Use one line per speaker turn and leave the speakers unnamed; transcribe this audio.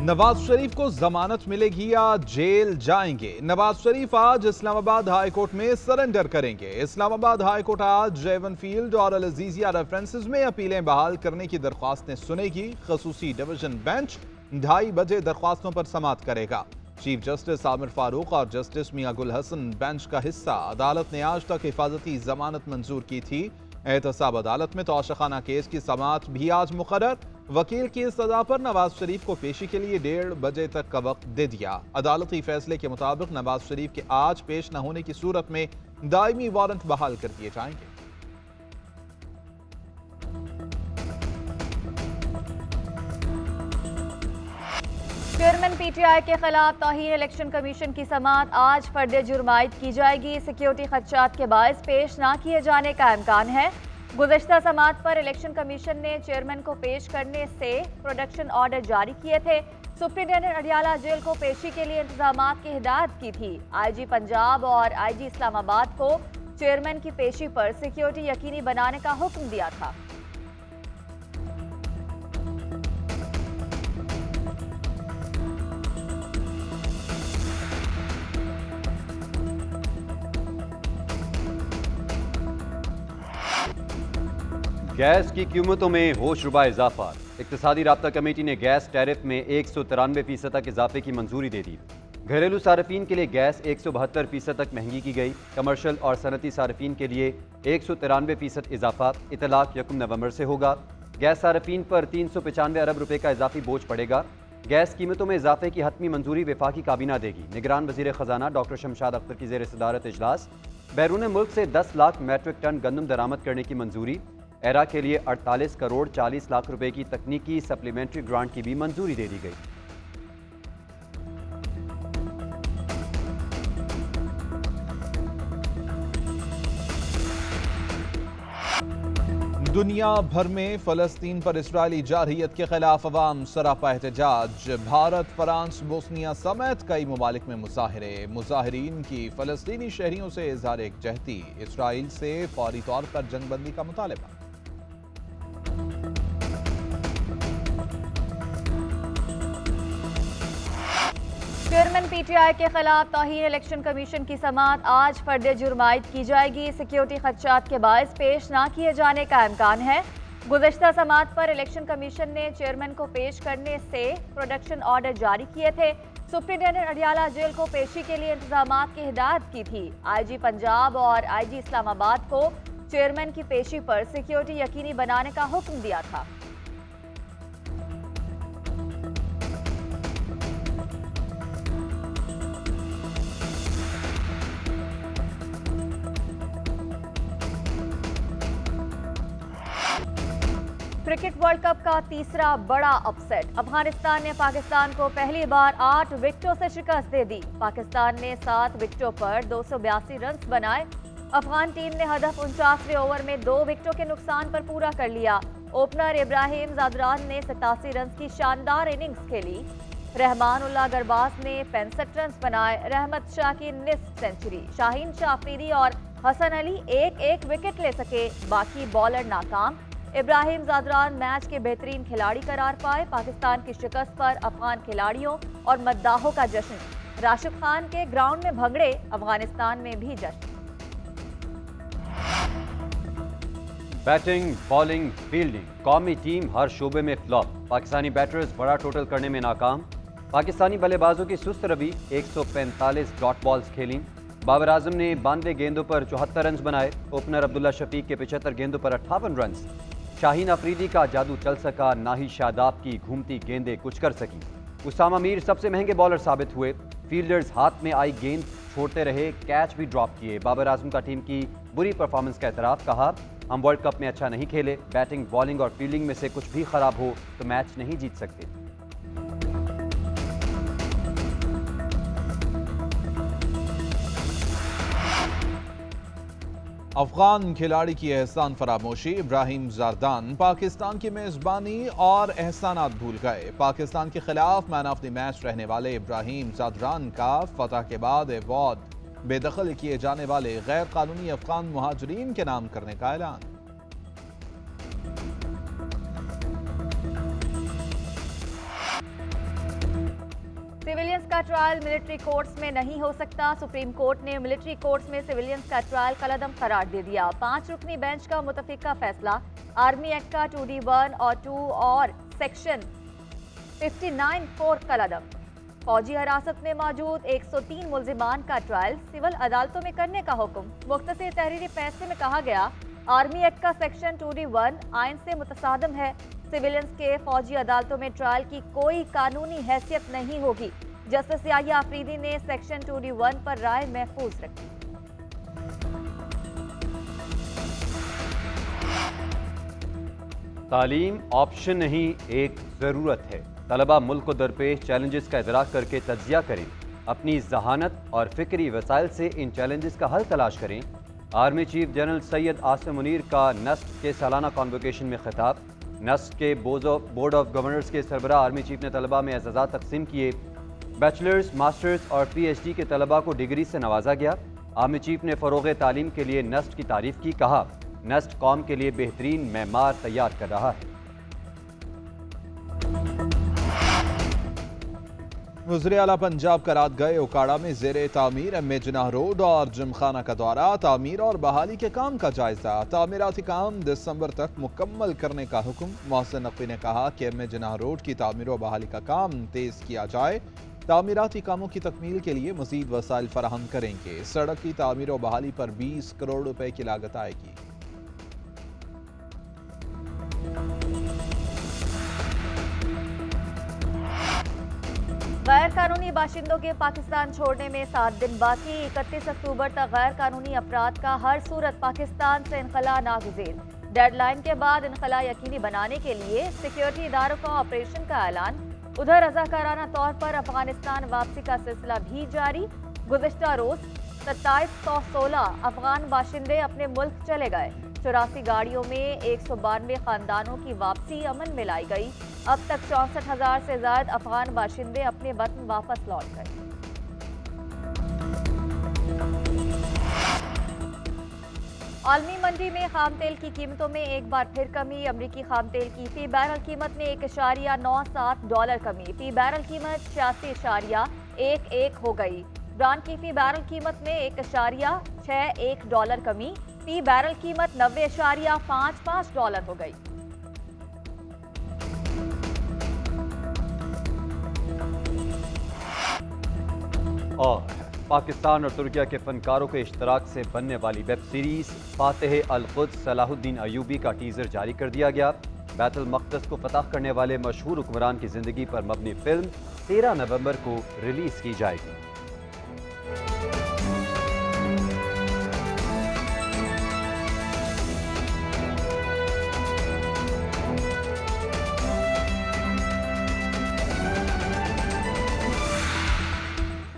नवाज शरीफ को जमानत मिलेगी या जेल जाएंगे? नवाज शरीफ आज इस्लामाबाद हाई कोर्ट में सरेंडर करेंगे। इस्लामाबाद हाई कोर्ट आज जयवन फील्ड और अल अजीजिया रेफरेंसेस में अपीलें बहाल करने की दरख्वास्तें सुनेगी। खसूसी डिवीजन बेंच 2:30 बजे दरख्वास्तों पर समाअत करेगा। चीफ जस्टिस आमिर फारूक और जस्टिस मियां गुल हसन बेंच का हिस्सा। अदालत ने आज तक हिफाजती जमानत मंजूर की थी। एहतसाब अदालत में तोशाखाना केस की समाअत भी आज मुकर्रर। वकील की सजा पर नवाज शरीफ को पेशी के लिए 1:30 बजे तक का वक्त दे दिया। अदालती फैसले के मुताबिक नवाज शरीफ के आज पेश न होने की सूरत में दायमी वारंट बहाल कर दिए जाएंगे।
चेयरमैन पीटीआई के खिलाफ तौहीन इलेक्शन कमीशन की समाअत आज फर्द जुर्मायत की जाएगी। सिक्योरिटी खदशात के बायस पेश न किए जाने का इम्कान है। गुज़श्ता समाअत पर इलेक्शन कमीशन ने चेयरमैन को पेश करने से प्रोडक्शन ऑर्डर जारी किए थे। सुप्रिंटेंडेंट अडियाला जेल को पेशी के लिए इंतजामात की हिदायत की थी। आईजी पंजाब और आईजी इस्लामाबाद को चेयरमैन की पेशी पर सिक्योरिटी यकीनी बनाने का हुक्म दिया था।
गैस की कीमतों में होशरुबा इजाफा। इक्तिसादी राब्ता कमेटी ने गैस टैरिफ में 193% तक इजाफे की मंजूरी दे दी। घरेलू सार्फिन के लिए गैस 172% तक महंगी की गई। कमर्शल और सनती सार्फिन के लिए 193% इजाफा। इतलाक 1 नवंबर से होगा। गैस सार्फिन पर 395 अरब रुपए का इजाफी बोझ पड़ेगा। गैस कीमतों में इजाफे की हतमी मंजूरी वफाकी काबीना देगी। निगरान वजीर खजाना डॉक्टर शमशाद अख्तर की ज़ेर सदारत इजलास। बैरून मुल्क से 10 लाख मैट्रिक टन गंदम दरामद करने की मंजूरी। एरा के लिए 48 करोड़ 40 लाख रुपए की तकनीकी सप्लीमेंट्री ग्रांट की भी मंजूरी दे दी गई।
दुनिया भर में फलस्तीन पर इजरायली जारहियत के खिलाफ अवाम सरापा एहतजाज। भारत, फ्रांस, बोस्निया समेत कई ममालिक में मुजाहिरे। मुजाहिरीन की फलस्तीनी शहरियों से इजहार एकजहती। इसराइल से फौरी तौर पर जंगबंदी का मुतालबा।
चेयरमैन पीटीआई के खिलाफ तौहीन इलेक्शन कमीशन की समाअत आज फर्द जुर्मायत की जाएगी। सिक्योरिटी खदशात के बायस पेश न किए जाने का इम्कान है। गुज़श्ता समाअत पर इलेक्शन कमीशन ने चेयरमैन को पेश करने से प्रोडक्शन ऑर्डर जारी किए थे। सुप्रिंटेंडेंट अडियाला जेल को पेशी के लिए इंतजामात की हिदायत की थी। आईजी पंजाब और आईजी इस्लामाबाद को चेयरमैन की पेशी पर सिक्योरिटी यकीनी बनाने का हुक्म दिया था। क्रिकेट वर्ल्ड कप का तीसरा बड़ा अपसेट। अफगानिस्तान ने पाकिस्तान को पहली बार 8 विकेटों से शिकस्त दे दी। पाकिस्तान ने 7 विकेटों पर 282 रन बनाए। अफगान टीम ने हदफ 49वें ओवर में 2 विकेटों के नुकसान पर पूरा कर लिया। ओपनर इब्राहिम ज़ादरान ने 87 रन की शानदार इनिंग्स खेली। रहमान उल्लाह गरबाज ने 65 रन बनाए। रहमत शाह की निस्फ सेंचुरी। शाहीन शाह अफरीदी और हसन अली एक विकेट ले सके, बाकी बॉलर नाकाम। इब्राहिम ज़ादरान मैच के बेहतरीन खिलाड़ी करार पाए। पाकिस्तान की शिकस्त पर अफगान खिलाड़ियों और मद्दाहों का जश्न। राशिद खान के ग्राउंड में भंगड़े, अफगानिस्तान में भी जश्न।
बैटिंग, बॉलिंग, फील्डिंग, कौमी टीम हर शोबे में फ्लॉप। पाकिस्तानी बैटर्स बड़ा टोटल करने में नाकाम। पाकिस्तानी बल्लेबाजों की सुस्त रवि। 145 डॉट बॉल्स खेलीं। बाबर आजम ने 92 गेंदों पर 74 रन बनाए। ओपनर अब्दुल्ला शफीक के 75 गेंदों पर 58 रन। शाहीन अफरीदी का जादू चल सका, ना ही शादाब की घूमती गेंदें कुछ कर सकी। उसामा मीर सबसे महंगे बॉलर साबित हुए। फील्डर्स हाथ में आई गेंद छोड़ते रहे, कैच भी ड्रॉप किए। बाबर आजम का टीम की बुरी परफॉर्मेंस का एतराफ़। कहा, हम वर्ल्ड कप में अच्छा नहीं खेले। बैटिंग, बॉलिंग और फील्डिंग में से कुछ भी खराब हो तो मैच नहीं जीत सकते।
अफगान खिलाड़ी की एहसान फरामोशी। इब्राहिम ज़ारदान पाकिस्तान की मेज़बानी और एहसानात भूल गए। पाकिस्तान के खिलाफ मैन ऑफ द मैच रहने वाले इब्राहिम ज़ारदान का फतह के बाद अवार्ड बेदखल किए जाने वाले गैर कानूनी अफगान मुहाजिरीन के नाम करने का ऐलान।
सिविलियंस का ट्रायल मिलिट्री कोर्ट्स में नहीं हो सकता। सुप्रीम कोर्ट ने मिलिट्री कोर्ट्स में सिविलियंस का ट्रायल कलअदम करार दे दिया। 5 रुकनी बेंच का मुतफिका फैसला आर्मी एक्ट का 2D1 और 2 और सेक्शन 59(4) कलअदम। फौजी हिरासत में मौजूद 103 मुल्जिमान का ट्रायल सिविल अदालतों में करने का हुक्म। मुख्तसर तहरीरी फैसले में कहा गया, आर्मी एक्ट का सेक्शन 2D1 आइन से मुतसादम है। सिविलियंस के फौजी अदालतों में ट्रायल की कोई कानूनी हैसियत नहीं होगी। जस्टिस याहिया अफरीदी ने सेक्शन 2D1 पर राय महफूज रखी।
तालीम ऑप्शन नहीं, एक ज़रूरत है। तलबा मुल्क को दरपेश चैलेंजेस का इदराक करके तज्जिया करें, अपनी जहानत और फिक्री वसाइल से इन चैलेंजेस का हल तलाश करें। Army chief general Syed Asim Munir का नस्ट के सालाना कॉन्वोकेशन में खिताब। नस्ट के बोर्ड ऑफ गवर्नर्स के सरबराह आर्मी चीफ ने तलबा में एजाज़ात तकसीम किए। बैचलर्स, मास्टर्स और PhD के तलबा को डिग्री से नवाजा गया। आर्मी चीफ ने फ़रोग़ तालीम के लिए नस्ट की तारीफ की। कहा, नस्ट कौम के लिए बेहतरीन मैमार तैयार कर रहा है।
वज़ीर आला पंजाब करात गए उकाड़ा में ज़ेरे तामीर MA जिनाह रोड और जिमखाना का दौरा। तामीर और बहाली के काम का जायजा। तामीराती काम दिसंबर तक मुकम्मल करने का हुक्म। मोहसिन नकवी ने कहा कि MA जिनाह रोड की तामीर और बहाली का काम तेज किया जाए। तामीराती कामों की तकमील के लिए मज़ीद वसाइल फराहम करेंगे। सड़क की तामीर और बहाली पर 20 करोड़ रुपए की लागत आएगी।
गैर कानूनी बाशिंदों के पाकिस्तान छोड़ने में 7 दिन बाकी। 31 अक्टूबर तक गैर कानूनी अफराद का हर सूरत पाकिस्तान से इनखला नागुज़ेर। डेडलाइन के बाद इनखला यकीनी बनाने के लिए सिक्योरिटी इदारों का ऑपरेशन का ऐलान। उधर रज़ाकाराना तौर पर अफगानिस्तान वापसी का सिलसिला भी जारी। गुज़िश्ता रोज 2716 अफगान बाशिंदे अपने मुल्क चले गए। 84 गाड़ियों में 192 खानदानों की वापसी अमल में लाई गई। अब तक 64,000 से ज्यादा अफगान बाशिंदे अपने वतन वापस लौट गए। आलमी मंडी में खाम तेल की कीमतों में एक बार फिर कमी। अमरीकी खाम तेल की फी बैरल कीमत में $1.97 कमी। फी बैरल कीमत 86.11 हो गई। ब्रांड की फी बैरल कीमत में $1.61 कमी। फी बैरल कीमत $90.55 हो गई।
और पाकिस्तान और तुर्किया के फनकारों के इश्तराक से बनने वाली वेब सीरीज फातिह अल कुद्स सलाहुद्दीन अयूबी का टीजर जारी कर दिया गया। बैतुल मक़दस को फतह करने वाले मशहूर हुक्मरान की जिंदगी पर मबनी फिल्म 13 नवंबर को रिलीज की जाएगी।